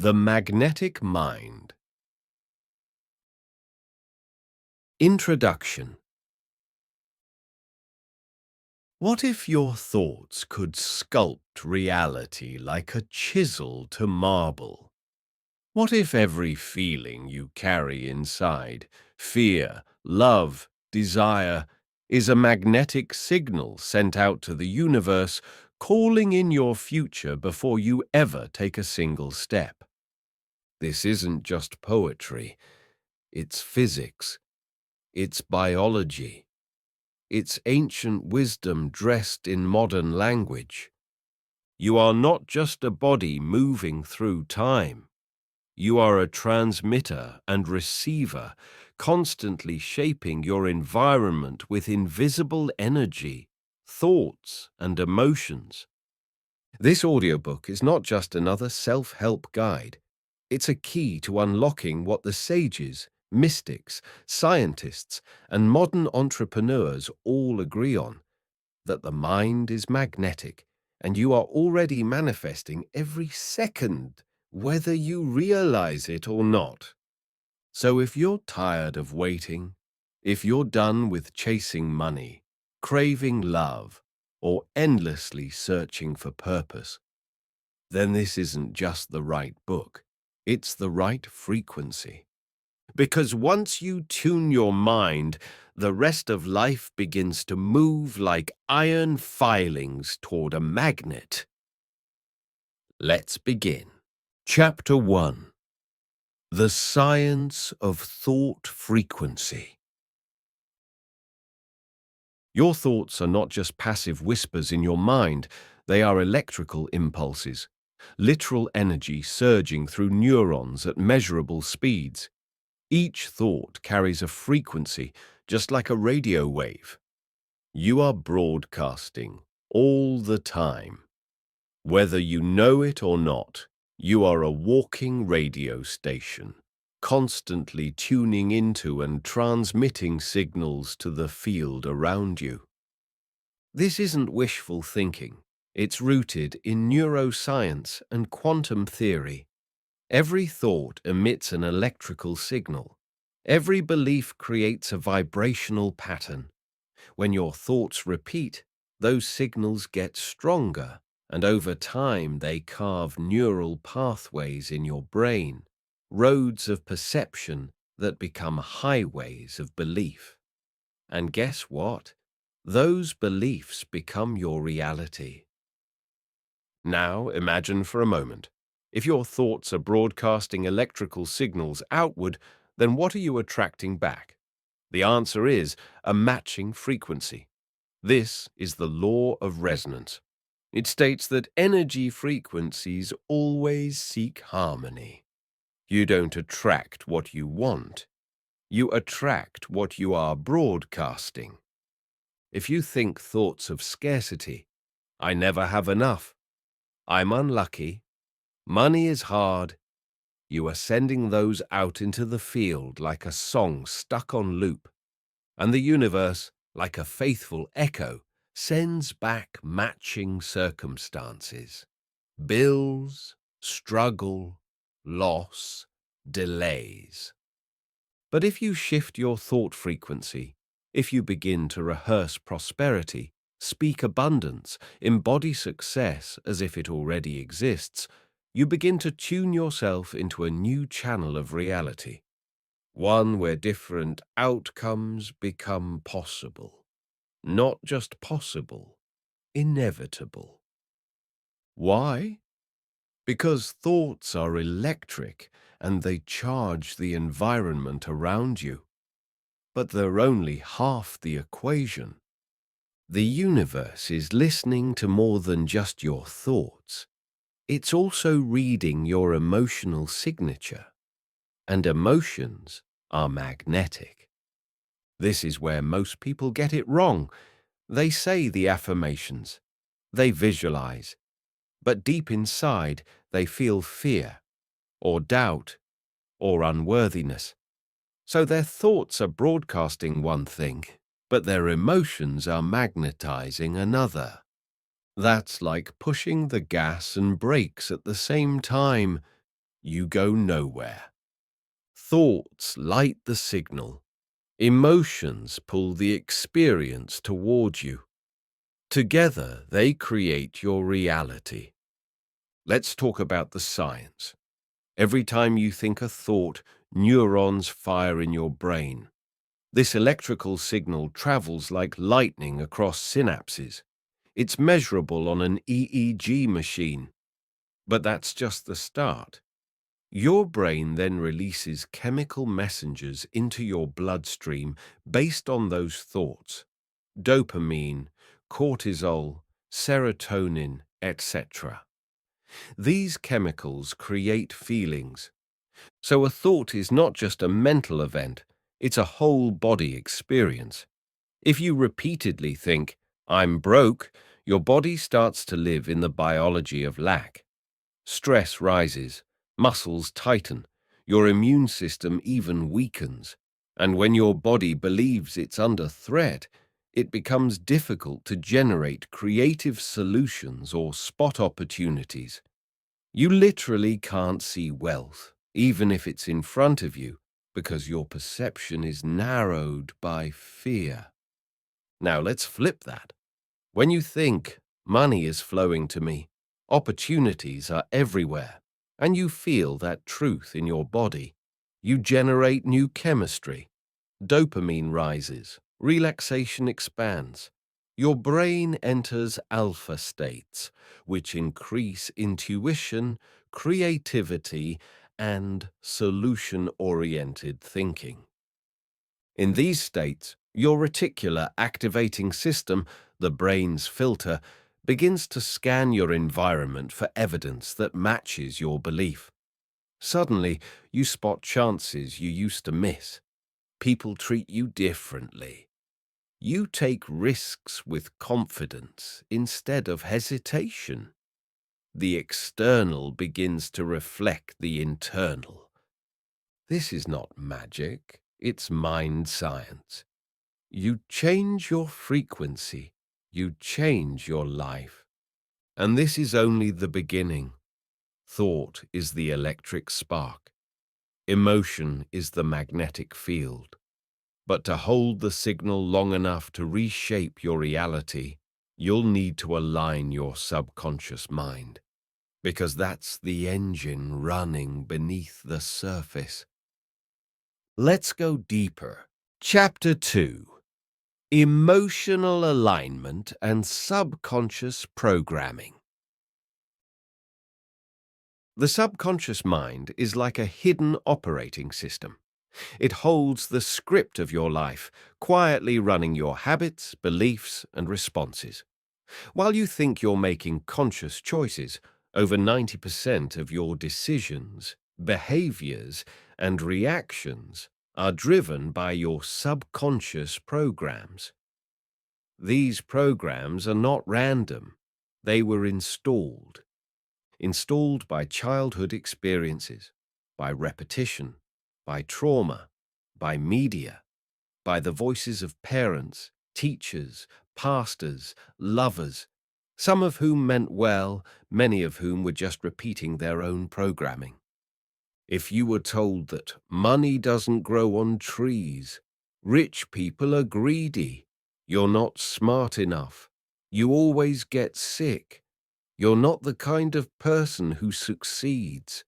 The Magnetic Mind. Introduction. What if your thoughts could sculpt reality like a chisel to marble? What if every feeling you carry inside, fear, love, desire, is a magnetic signal sent out to the universe, calling in your future before you ever take a single step? This isn't just poetry, it's physics, it's biology, it's ancient wisdom dressed in modern language. You are not just a body moving through time. You are a transmitter and receiver, constantly shaping your environment with invisible energy, thoughts, and emotions. This audiobook is not just another self-help guide. It's a key to unlocking what the sages, mystics, scientists, and modern entrepreneurs all agree on, that the mind is magnetic, and you are already manifesting every second, whether you realize it or not. So if you're tired of waiting, if you're done with chasing money, craving love, or endlessly searching for purpose, then this isn't just the right book, it's the right frequency. Because once you tune your mind, the rest of life begins to move like iron filings toward a magnet. Let's begin. Chapter 1. The Science of Thought Frequency. Your thoughts are not just passive whispers in your mind, they are electrical impulses, literal energy surging through neurons at measurable speeds. Each thought carries a frequency, just like a radio wave. You are broadcasting all the time. Whether you know it or not, you are a walking radio station, constantly tuning into and transmitting signals to the field around you. This isn't wishful thinking. It's rooted in neuroscience and quantum theory. Every thought emits an electrical signal. Every belief creates a vibrational pattern. When your thoughts repeat, those signals get stronger, and over time they carve neural pathways in your brain, roads of perception that become highways of belief. And guess what? Those beliefs become your reality. Now imagine for a moment. If your thoughts are broadcasting electrical signals outward, then what are you attracting back? The answer is a matching frequency. This is the law of resonance. It states that energy frequencies always seek harmony. You don't attract what you want. You attract what you are broadcasting. If you think thoughts of scarcity, I never have enough, I'm unlucky, money is hard, you are sending those out into the field like a song stuck on loop, and the universe, like a faithful echo, sends back matching circumstances. Bills, struggle, loss, delays. But if you shift your thought frequency, if you begin to rehearse prosperity, speak abundance, embody success as if it already exists, you begin to tune yourself into a new channel of reality, one where different outcomes become possible. Not just possible, inevitable. Why? Because thoughts are electric and they charge the environment around you. But they're only half the equation. The universe is listening to more than just your thoughts. It's also reading your emotional signature. And emotions are magnetic. This is where most people get it wrong. They say the affirmations. They visualize. But deep inside, they feel fear, or doubt, or unworthiness. So their thoughts are broadcasting one thing, but their emotions are magnetizing another. That's like pushing the gas and brakes at the same time. you go nowhere. Thoughts light the signal. Emotions pull the experience toward you. Together, they create your reality. Let's talk about the science. Every time you think a thought, neurons fire in your brain. This electrical signal travels like lightning across synapses. It's measurable on an EEG machine. But that's just the start. Your brain then releases chemical messengers into your bloodstream based on those thoughts. Dopamine, cortisol, serotonin, etc. These chemicals create feelings. So a thought is not just a mental event, it's a whole body experience. If you repeatedly think, "I'm broke," your body starts to live in the biology of lack. Stress rises, muscles tighten, your immune system even weakens. And when your body believes it's under threat, it becomes difficult to generate creative solutions or spot opportunities. You literally can't see wealth, even if it's in front of you, because your perception is narrowed by fear. Now let's flip that. When you think, "Money is flowing to me, opportunities are everywhere," and you feel that truth in your body, you generate new chemistry. Dopamine rises, relaxation expands. Your brain enters alpha states, which increase intuition, creativity, and solution-oriented thinking. In these states, your reticular activating system, the brain's filter, begins to scan your environment for evidence that matches your belief. Suddenly, you spot chances you used to miss. People treat you differently. You take risks with confidence instead of hesitation. The external begins to reflect the internal. This is not magic, it's mind science. You change your frequency, you change your life. And this is only the beginning. Thought is the electric spark. Emotion is the magnetic field. But to hold the signal long enough to reshape your reality, you'll need to align your subconscious mind, because that's the engine running beneath the surface. Let's go deeper. Chapter 2. Emotional Alignment and Subconscious Programming. The subconscious mind is like a hidden operating system. It holds the script of your life, quietly running your habits, beliefs, and responses. While you think you're making conscious choices, over 90% of your decisions, behaviors, and reactions are driven by your subconscious programs. These programs are not random. They were installed by childhood experiences, by repetition, by trauma, by media, by the voices of parents, teachers, pastors, lovers, some of whom meant well, many of whom were just repeating their own programming. If you were told that money doesn't grow on trees, rich people are greedy, you're not smart enough, you always get sick, you're not the kind of person who succeeds,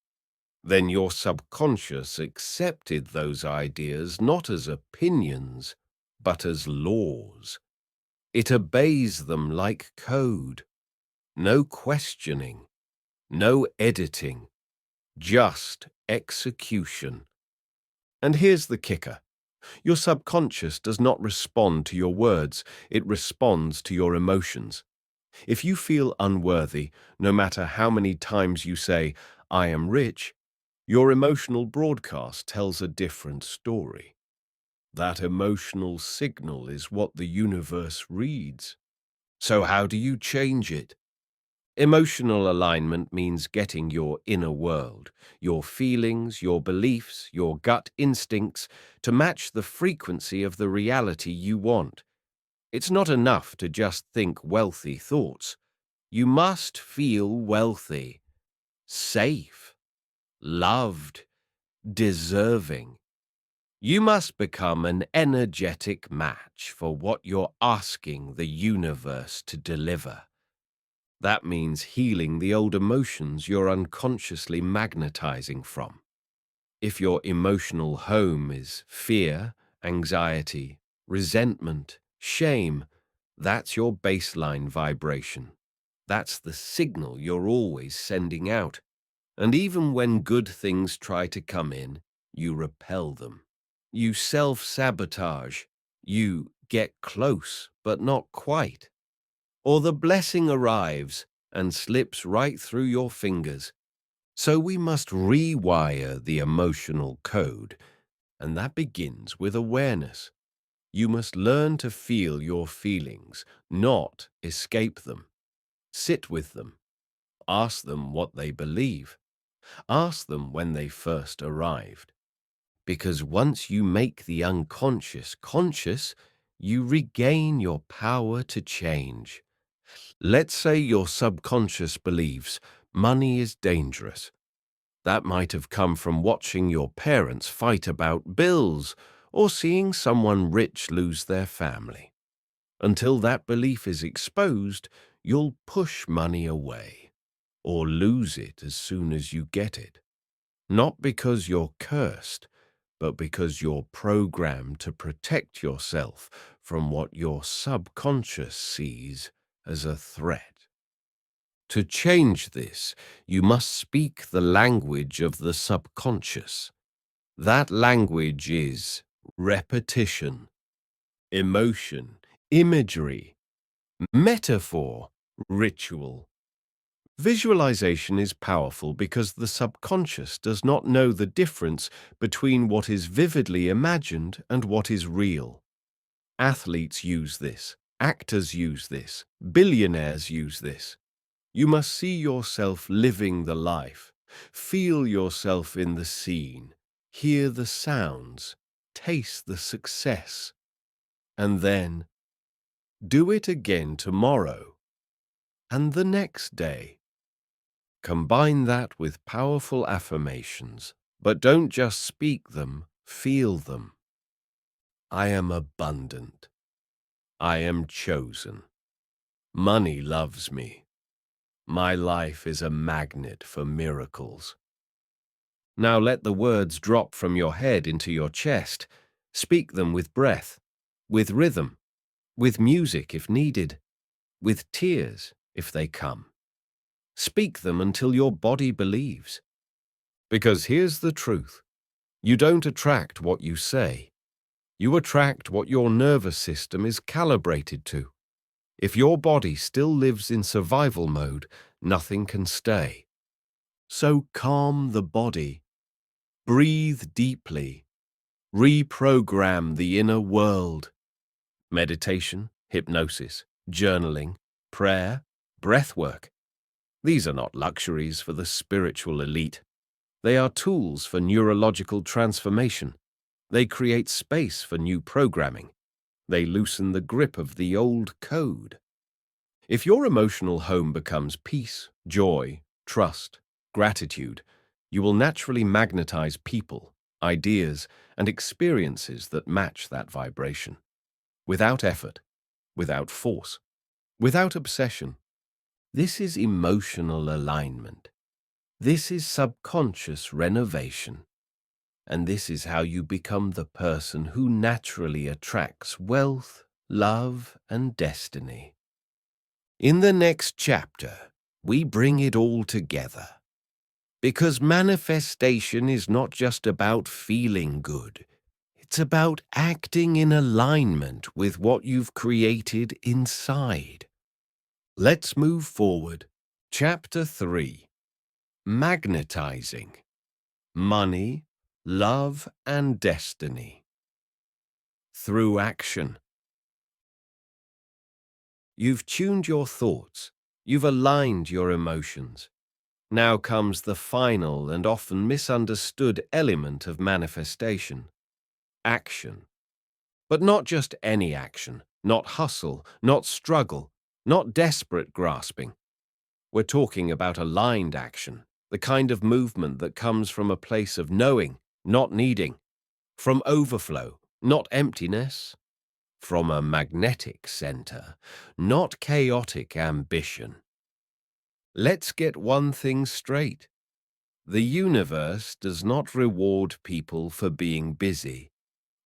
then your subconscious accepted those ideas not as opinions, but as laws. It obeys them like code. No questioning, no editing, just execution. And here's the kicker. Your subconscious does not respond to your words, it responds to your emotions. If you feel unworthy, no matter how many times you say, "I am rich," your emotional broadcast tells a different story. That emotional signal is what the universe reads. So how do you change it? Emotional alignment means getting your inner world, your feelings, your beliefs, your gut instincts to match the frequency of the reality you want. It's not enough to just think wealthy thoughts. You must feel wealthy, safe, loved, deserving. You must become an energetic match for what you're asking the universe to deliver. That means healing the old emotions you're unconsciously magnetizing from. If your emotional home is fear, anxiety, resentment, shame, that's your baseline vibration. That's the signal you're always sending out. And even when good things try to come in, you repel them. You self-sabotage. You get close, but not quite. Or the blessing arrives and slips right through your fingers. So we must rewire the emotional code, and that begins with awareness. You must learn to feel your feelings, not escape them. Sit with them. Ask them what they believe. Ask them when they first arrived. Because once you make the unconscious conscious, you regain your power to change. Let's say your subconscious believes money is dangerous. That might have come from watching your parents fight about bills or seeing someone rich lose their family. Until that belief is exposed, you'll push money away or lose it as soon as you get it. Not because you're cursed, but because you're programmed to protect yourself from what your subconscious sees as a threat. To change this, you must speak the language of the subconscious. That language is repetition, emotion, imagery, metaphor, ritual. Visualization is powerful because the subconscious does not know the difference between what is vividly imagined and what is real. Athletes use this, actors use this, billionaires use this. You must see yourself living the life, feel yourself in the scene, hear the sounds, taste the success, and then do it again tomorrow and the next day. Combine that with powerful affirmations, but don't just speak them, feel them. I am abundant. I am chosen. Money loves me. My life is a magnet for miracles. Now let the words drop from your head into your chest. Speak them with breath, with rhythm, with music if needed, with tears if they come. Speak them until your body believes. Because here's the truth. You don't attract what you say. You attract what your nervous system is calibrated to. If your body still lives in survival mode, nothing can stay. So calm the body. Breathe deeply. Reprogram the inner world. Meditation, hypnosis, journaling, prayer, breathwork. These are not luxuries for the spiritual elite. They are tools for neurological transformation. They create space for new programming. They loosen the grip of the old code. If your emotional home becomes peace, joy, trust, gratitude, you will naturally magnetize people, ideas, and experiences that match that vibration. Without effort, without force, without obsession. This is emotional alignment. This is subconscious renovation. And this is how you become the person who naturally attracts wealth, love, and destiny. In the next chapter, we bring it all together. Because manifestation is not just about feeling good. It's about acting in alignment with what you've created inside. Let's move forward. Chapter 3. Magnetizing. Money, love, and destiny. Through action. You've tuned your thoughts. You've aligned your emotions. Now comes the final and often misunderstood element of manifestation. Action. But not just any action, not hustle, not struggle, not desperate grasping. We're talking about aligned action, the kind of movement that comes from a place of knowing, not needing, from overflow, not emptiness, from a magnetic center, not chaotic ambition. Let's get one thing straight. The universe does not reward people for being busy.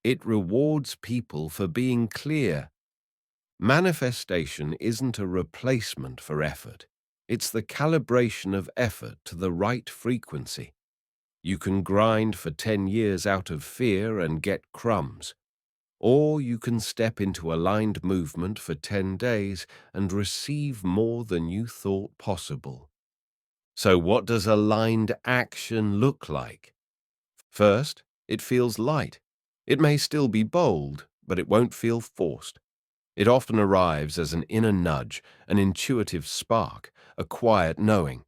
It rewards people for being clear. Manifestation isn't a replacement for effort. It's the calibration of effort to the right frequency. You can grind for 10 years out of fear and get crumbs. Or you can step into aligned movement for 10 days and receive more than you thought possible. So what does aligned action look like? First, it feels light. It may still be bold, but it won't feel forced. It often arrives as an inner nudge, an intuitive spark, a quiet knowing.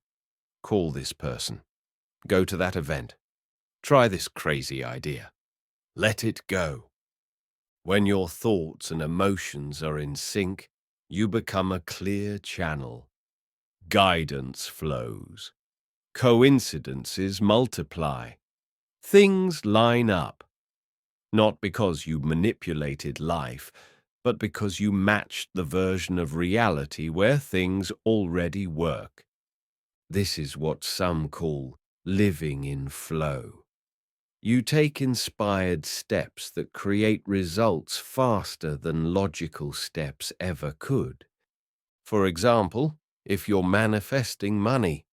Call this person. Go to that event. Try this crazy idea. Let it go. When your thoughts and emotions are in sync, you become a clear channel. Guidance flows. Coincidences multiply. Things line up. Not because you manipulated life, but because you matched the version of reality where things already work. This is what some call living in flow. You take inspired steps that create results faster than logical steps ever could. For example, if you're manifesting money,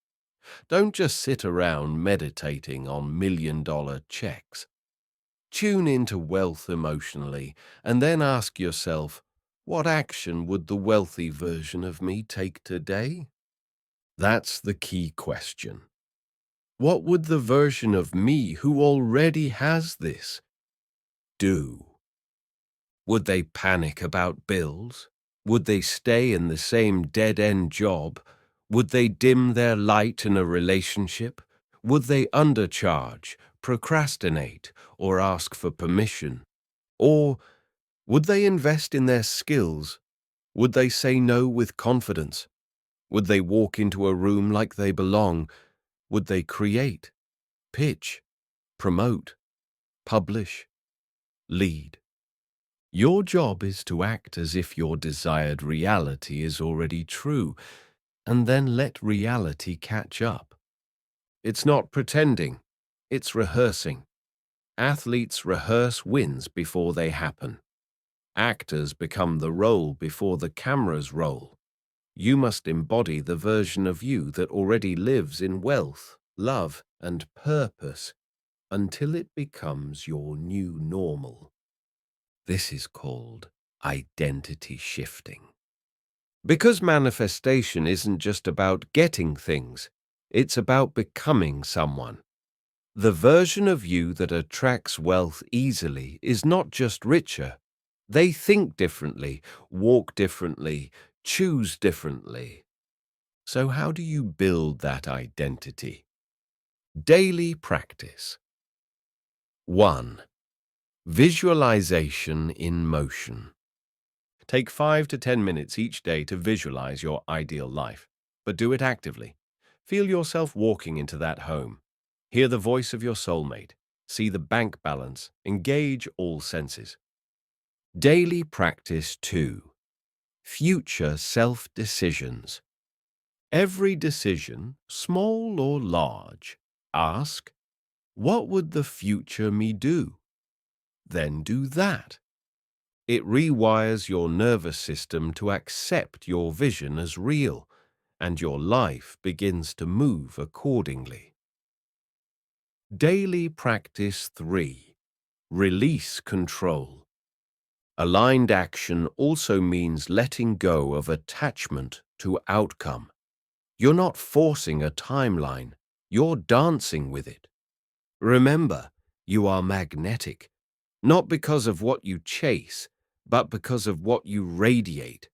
don't just sit around meditating on million-dollar checks. Tune into wealth emotionally and then ask yourself, what action would the wealthy version of me take today? That's the key question. What would the version of me who already has this do? Would they panic about bills? Would they stay in the same dead-end job? Would they dim their light in a relationship? Would they undercharge, procrastinate, or ask for permission? Or would they invest in their skills? Would they say no with confidence? Would they walk into a room like they belong? Would they create, pitch, promote, publish, lead? Your job is to act as if your desired reality is already true, and then let reality catch up. It's not pretending, it's rehearsing. Athletes rehearse wins before they happen. Actors become the role before the cameras roll. You must embody the version of you that already lives in wealth, love, and purpose until it becomes your new normal. This is called identity shifting. Because manifestation isn't just about getting things, it's about becoming someone. The version of you that attracts wealth easily is not just richer. They think differently, walk differently, choose differently. So how do you build that identity? Daily practice. 1. Visualization in motion. Take 5 to 10 minutes each day to visualize your ideal life, but do it actively. Feel yourself walking into that home. Hear the voice of your soulmate. See the bank balance. Engage all senses. Daily practice 2. Future self-decisions. Every decision, small or large, ask, what would the future me do? Then do that. It rewires your nervous system to accept your vision as real, and your life begins to move accordingly. Daily practice 3. Release control. Aligned action also means letting go of attachment to outcome. You're not forcing a timeline, you're dancing with it. Remember, you are magnetic, not because of what you chase, but because of what you radiate.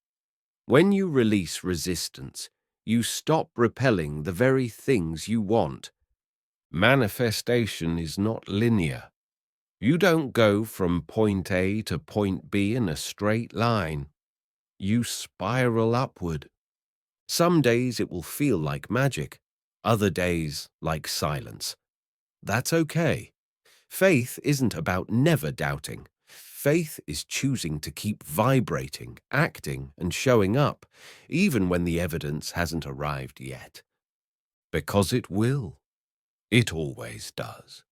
When you release resistance, you stop repelling the very things you want. Manifestation is not linear. You don't go from point A to point B in a straight line. You spiral upward. Some days it will feel like magic. Other days like silence. That's okay. Faith isn't about never doubting. Faith is choosing to keep vibrating, acting, and showing up, even when the evidence hasn't arrived yet. Because it will. It always does.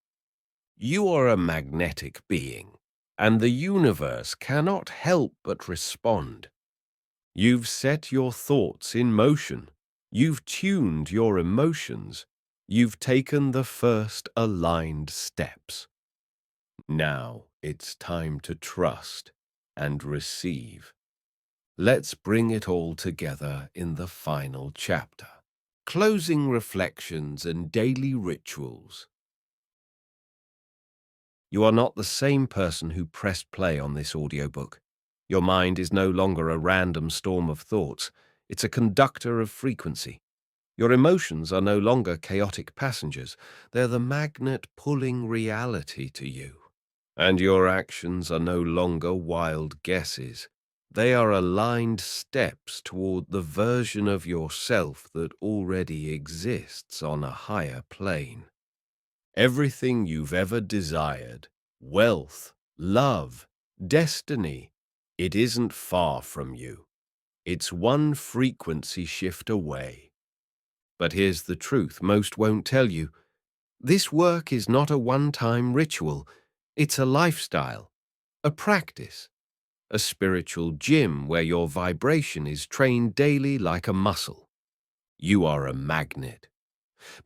You are a magnetic being, and the universe cannot help but respond. You've set your thoughts in motion. You've tuned your emotions. You've taken the first aligned steps. Now it's time to trust and receive. Let's bring it all together in the final chapter. Closing reflections and daily rituals. You are not the same person who pressed play on this audiobook. Your mind is no longer a random storm of thoughts. It's a conductor of frequency. Your emotions are no longer chaotic passengers. They're the magnet pulling reality to you. And your actions are no longer wild guesses. They are aligned steps toward the version of yourself that already exists on a higher plane. Everything you've ever desired, wealth, love, destiny, it isn't far from you. It's one frequency shift away. But here's the truth most won't tell you. This work is not a one-time ritual. It's a lifestyle, a practice, a spiritual gym where your vibration is trained daily like a muscle. You are a magnet.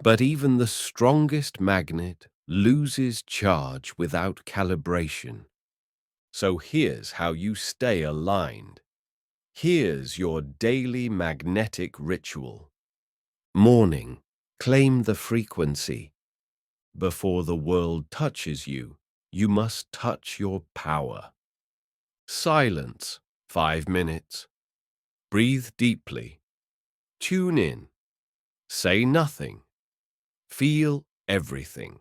But even the strongest magnet loses charge without calibration. So here's how you stay aligned. Here's your daily magnetic ritual. Morning, claim the frequency. Before the world touches you, you must touch your power. Silence, 5 minutes. Breathe deeply. Tune in. Say nothing. Feel everything.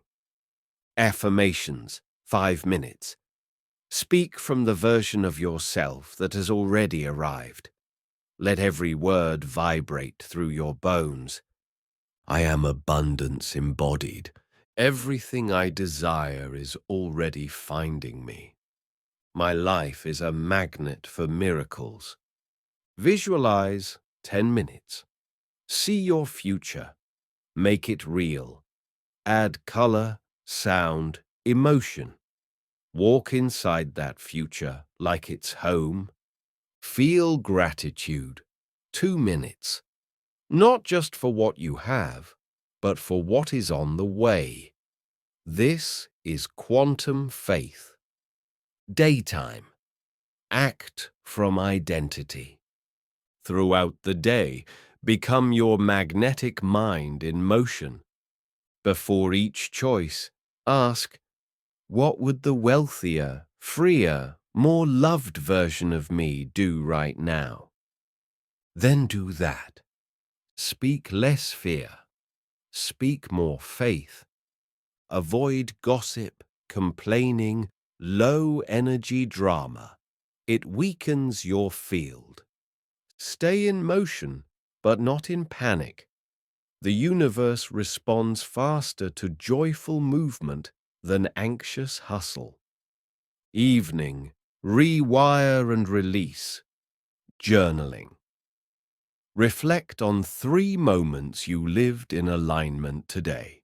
Affirmations, 5 minutes. Speak from the version of yourself that has already arrived. Let every word vibrate through your bones. I am abundance embodied. Everything I desire is already finding me. My life is a magnet for miracles. Visualize, 10 minutes. See your future. Make it real. Add color, sound, emotion. Walk inside that future like it's home. Feel gratitude, 2 minutes. Not just for what you have, but for what is on the way. This is quantum faith. Daytime. Act from identity. Throughout the day, become your magnetic mind in motion. Before each choice, ask, what would the wealthier, freer, more loved version of me do right now? Then do that. Speak less fear. Speak more faith. Avoid gossip, complaining, low-energy drama. It weakens your field. Stay in motion, but not in panic. The universe responds faster to joyful movement than anxious hustle. Evening, rewire and release. Journaling. Reflect on 3 moments you lived in alignment today.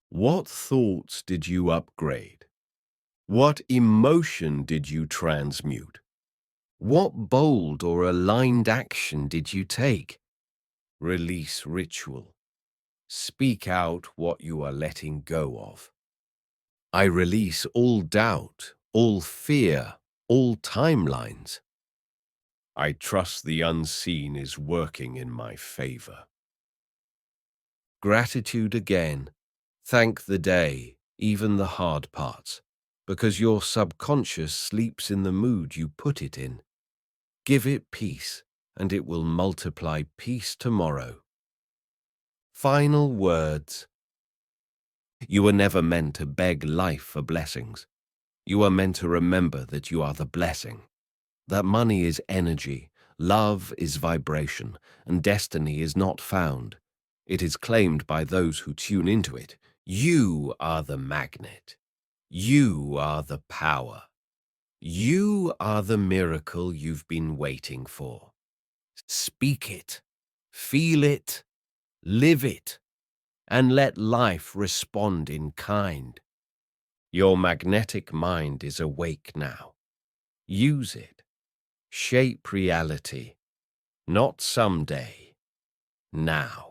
What thoughts did you upgrade? What emotion did you transmute? What bold or aligned action did you take? Release ritual. Speak out what you are letting go of. I release all doubt, all fear, all timelines. I trust the unseen is working in my favor. Gratitude again. Thank the day, even the hard parts, because your subconscious sleeps in the mood you put it in. Give it peace, and it will multiply peace tomorrow. Final words. You were never meant to beg life for blessings. You are meant to remember that you are the blessing. That money is energy, love is vibration, and destiny is not found. It is claimed by those who tune into it. You are the magnet. You are the power. You are the miracle you've been waiting for. Speak it, feel it, live it, and let life respond in kind. Your magnetic mind is awake now. Use it. Shape reality, not someday, now.